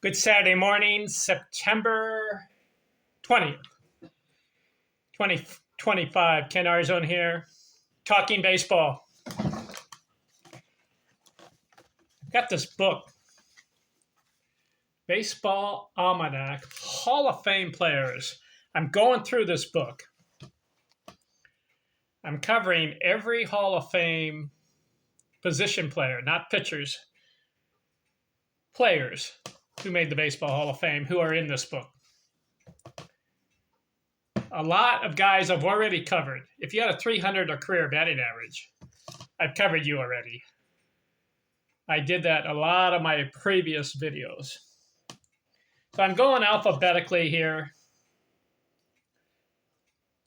Good Saturday morning, September 20th, 2025. Ken Arzone here, talking baseball. I've got this book, Baseball Almanac, Hall of Fame players. I'm going through this book. I'm covering every Hall of Fame position player, not pitchers, players who made the Baseball Hall of Fame who are in this book. A lot of guys I've already covered. If you had a 300 or career batting average, I've covered you already. I did that a lot of my previous videos. So I'm going alphabetically here.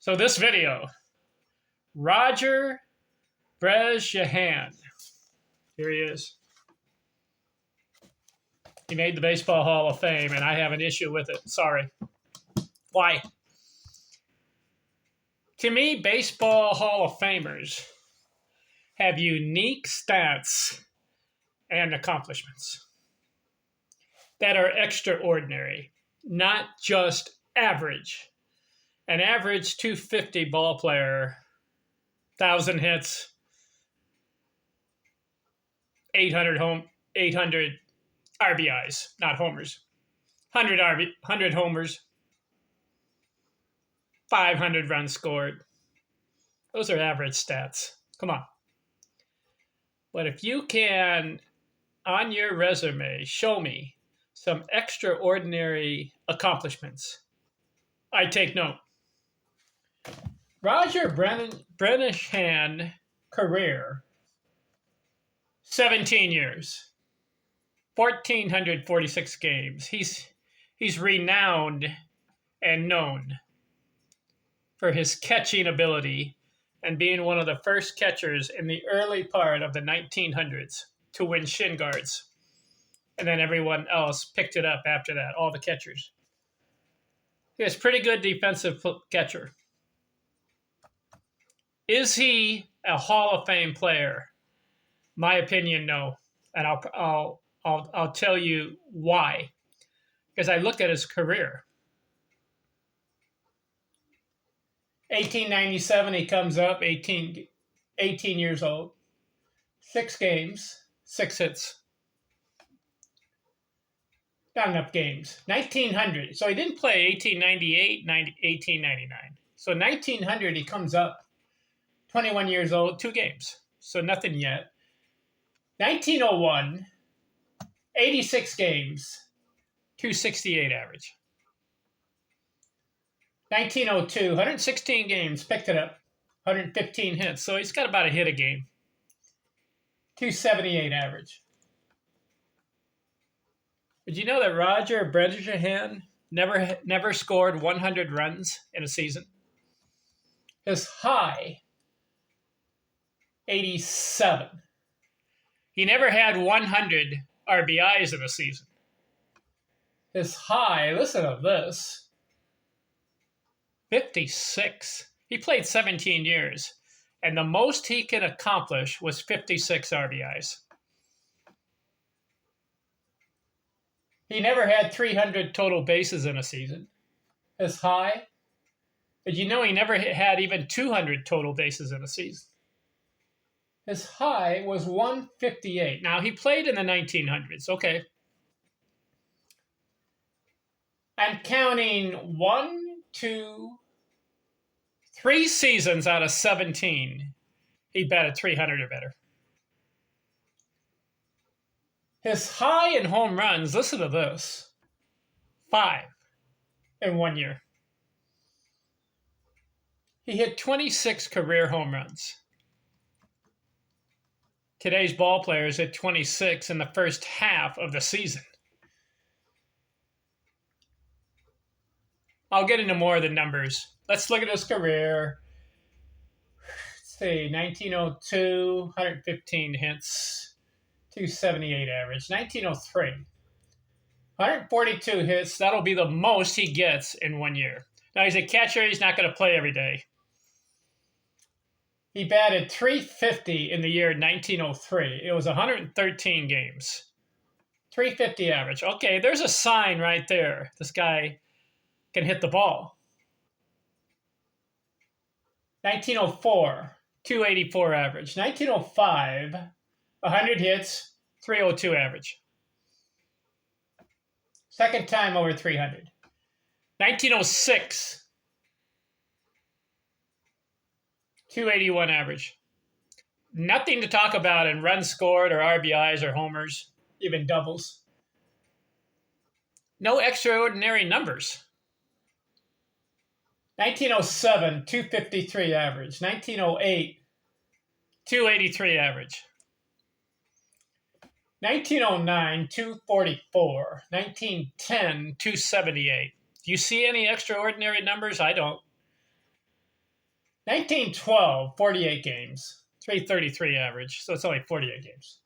So this video, Roger Bresnahan. Here he is. He made the Baseball Hall of Fame, and I have an issue with it. Sorry. Why? To me, Baseball Hall of Famers have unique stats and accomplishments that are extraordinary, not just average. An average 250 ball player, 1,000 hits, 800 RBIs, not homers, 100 homers, 500 runs scored. Those are average stats. Come on. But if you can, on your resume, show me some extraordinary accomplishments, I take note. Roger Bresnahan career, 17 years, 1,446 games. He's renowned and known for his catching ability and being one of the first catchers in the early part of the 1900s to win shin guards. And then everyone else picked it up after that, all the catchers. He was a pretty good defensive catcher. Is he a Hall of Fame player? My opinion, no. And I'll tell you why. Because I looked at his career. 1897, he comes up, 18 years old, 6 games, 6 hits. Not enough games. 1900, so he didn't play 1898, 1899. So 1900, he comes up, 21 years old, 2 games. So nothing yet. 1901, 86 games, 268 average. 1902, 116 games, picked it up, 115 hits. So he's got about a hit a game. 278 average. Did you know that Roger Bresnahan never scored 100 runs in a season? His high, 87. He never had 100 RBIs in a season. His high, listen to this, 56. He played 17 years, and the most he could accomplish was 56 RBIs. He never had 300 total bases in a season. His high, did you know he never had even 200 total bases in a season? His high was 158. Now, he played in the 1900s. Okay. I'm counting 1, 2, 3 seasons out of 17. He batted 300 or better. His high in home runs, listen to this, 5 in 1 year. He hit 26 career home runs. Today's ball players hit 26 in the first half of the season. I'll get into more of the numbers. Let's look at his career. Let's see, 1902, 115 hits, 278 average. 1903, 142 hits. That'll be the most he gets in 1 year. Now, he's a catcher. He's not going to play every day. He batted .350 in the year 1903. It was 113 games. .350 average. Okay, there's a sign right there. This guy can hit the ball. 1904, .284 average. 1905, 100 hits, .302 average. Second time over 300. 1906, .281 average. Nothing to talk about in runs scored or RBIs or homers, even doubles. No extraordinary numbers. 1907, .253 average. 1908, .283 average. 1909, .244. 1910, .278. Do you see any extraordinary numbers? I don't. 1912, 48 games. .333 average, so it's only 48 games.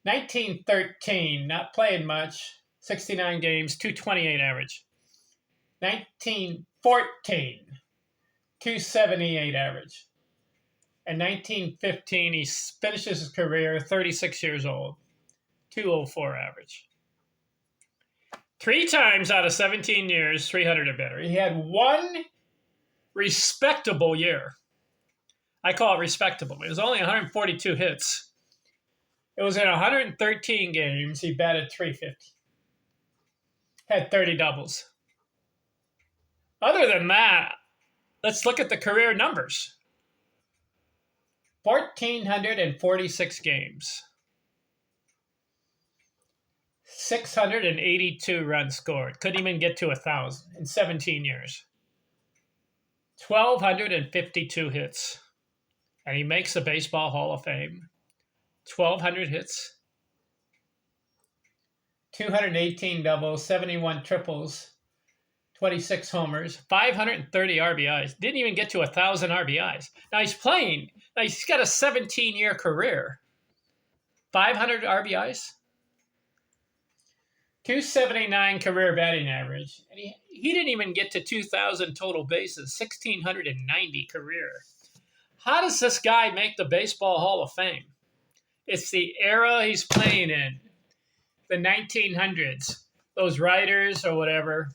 1913, not playing much. 69 games, .228 average. 1914, .278 average. And 1915, he finishes his career 36 years old, .204 average. 3 times out of 17 years, 300 or better. He had one respectable year. I call it respectable. It was only 142 hits. It was in 113 games. He batted .350. Had 30 doubles. Other than that, let's look at the career numbers. 1,446 games. 682 runs scored. Couldn't even get to 1,000 in 17 years. 1,252 hits. And he makes the Baseball Hall of Fame. 1,200 hits. 218 doubles, 71 triples, 26 homers, 530 RBIs. Didn't even get to 1,000 RBIs. Now he's playing. Now he's got a 17-year career. 500 RBIs. 279 career batting average. And he didn't even get to 2,000 total bases. 1,690 career. How does this guy make the Baseball Hall of Fame? It's the era he's playing in. The 1900s. Those writers or whatever.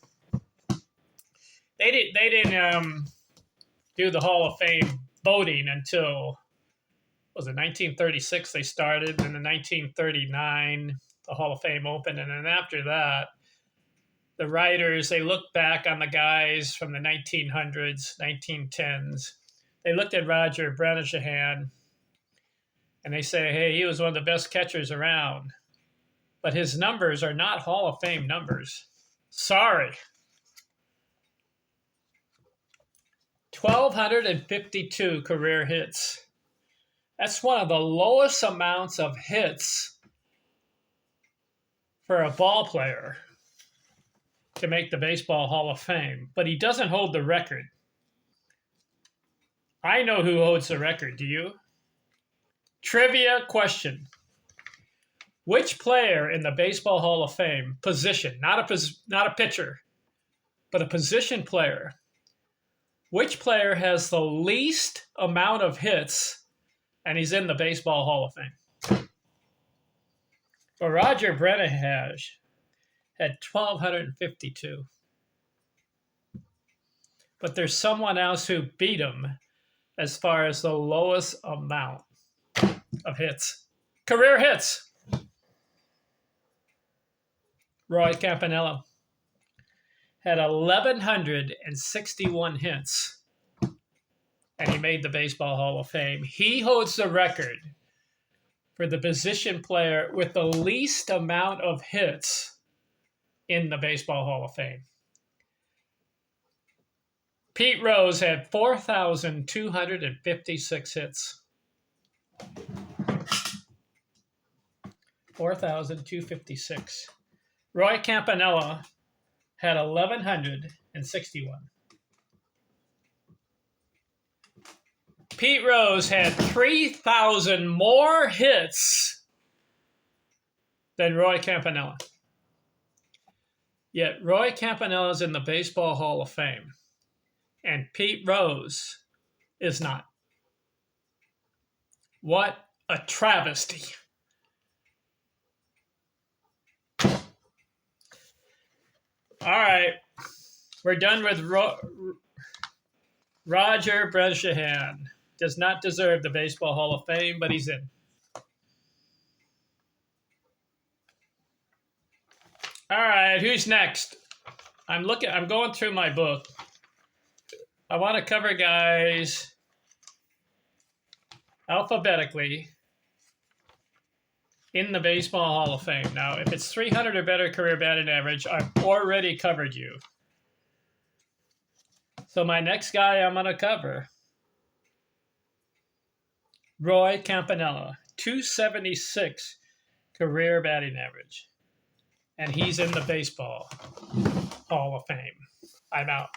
They didn't do the Hall of Fame voting until, was it 1936 they started, and in 1939 the Hall of Fame opened, and then after that, the writers, they looked back on the guys from the 1900s, 1910s. They looked at Roger Bresnahan, and they say, hey, he was one of the best catchers around, but his numbers are not Hall of Fame numbers. Sorry. 1,252 career hits. That's one of the lowest amounts of hits for a ball player to make the Baseball Hall of Fame, but he doesn't hold the record. I know who holds the record. Do you? Trivia question. Which player in the Baseball Hall of Fame, position, not a pitcher, but a position player, which player has the least amount of hits and he's in the Baseball Hall of Fame? Well, Roger Bresnahan had 1,252. But there's someone else who beat him as far as the lowest amount of hits. Career hits. Roy Campanella had 1,161 hits, and he made the Baseball Hall of Fame. He holds the record for the position player with the least amount of hits in the Baseball Hall of Fame. Pete Rose had 4,256 hits. 4,256. Roy Campanella had 1,161. Pete Rose had 3,000 more hits than Roy Campanella. Yet Roy Campanella is in the Baseball Hall of Fame, and Pete Rose is not. What a travesty. All right. We're done with Roger Bresnahan. Does not deserve the Baseball Hall of Fame, but he's in. All right, who's next? I'm going through my book. I want to cover guys alphabetically in the Baseball Hall of Fame. Now, if it's 300 or better career batting average, I've already covered you. So my next guy I'm going to cover, Roy Campanella, 276 career batting average. And he's in the Baseball Hall of Fame. I'm out.